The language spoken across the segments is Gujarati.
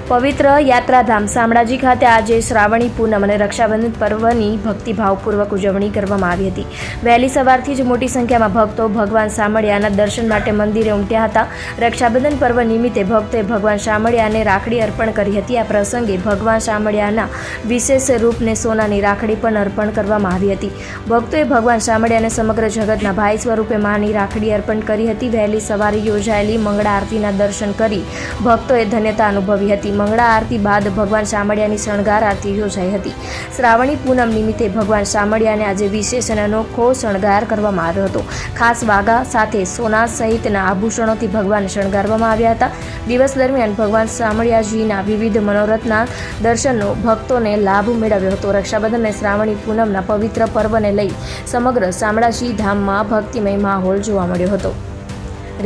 પવિત્ર યાત્રાધામ શામળાજી ખાતે આજે શ્રાવણી પૂનમ અને રક્ષાબંધન પર્વની ભક્તિભાવપૂર્વક ઉજવણી કરવામાં આવી હતી। વહેલી સવારથી જ મોટી સંખ્યામાં ભક્તો ભગવાન શામળિયાના દર્શન માટે મંદિરે ઉમટ્યા હતા। રક્ષાબંધન પર્વ નિમિત્તે ભક્તોએ ભગવાન શામળિયાને રાખડી અર્પણ કરી હતી। આ પ્રસંગે ભગવાન શામળિયાના વિશેષ રૂપને સોનાની રાખડી પણ અર્પણ કરવામાં આવી હતી। ભક્તોએ ભગવાન શામળિયાને સમગ્ર જગતના ભાઈ સ્વરૂપે માની રાખડી અર્પણ કરી હતી। વહેલી સવારે યોજાયેલી મંગળા આરતીના દર્શન કરી ભક્તોએ ધન્યતા અનુભવી હતી। મંગળા આરતી બાદ ભગવાન શામળિયાની શણગાર આરતી યોજાઈ હતી। શ્રાવણી પૂનમ નિમિત્તે ભગવાન શામળિયાને આજે વિશેષ અને અનોખો શણગાર કરવામાં આવ્યો હતો। ખાસ વાઘા સાથે સોના સહિતના આભૂષણોથી ભગવાનને શણગારવામાં આવ્યા હતા। દિવસ દરમિયાન ભગવાન શામળિયાજીના વિવિધ મનોરથના દર્શનનો ભક્તોને લાભ મેળવ્યો હતો। રક્ષાબંધન અને શ્રાવણી પૂનમના પવિત્ર પર્વને લઈ સમગ્ર શામળાજી ધામમાં ભક્તિમય માહોલ જોવા મળ્યો હતો।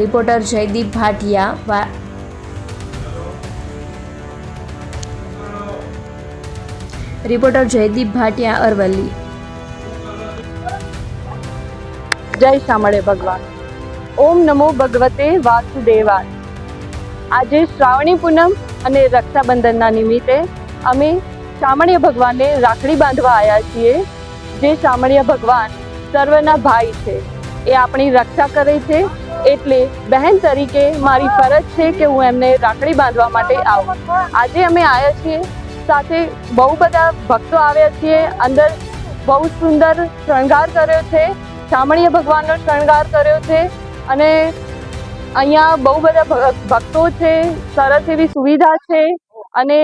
રિપોર્ટર જયદીપ ભાટિયા અરવલ્લી। જય શામળે ભગવાન। ઓમ નમો ભગવતે વાસુદેવાય। આજે શ્રાવણી પૂનમ અને રક્ષાબંધનના નિમિત્તે અમે શામળિયા ભગવાનને રાખડી બાંધવા આવ્યા છીએ। જે શામળિયા ભગવાન સર્વના ભાઈ છે, એ આપણી રક્ષા કરે છે, એટલે બહેન તરીકે મારી ફરજ છે કે હું એમને રાખડી બાંધવા માટે આવું। આજે અમે આવ્યા છીએ, સાથે બહુ બધા ભક્તો આવ્યા છીએ। અંદર બહુ સુંદર શણગાર કર્યો છે, શામળિયા ભગવાનનો શણગાર કર્યો છે અને અહીંયા બહુ બધા ભક્તો છે। સરસ એવી સુવિધા છે અને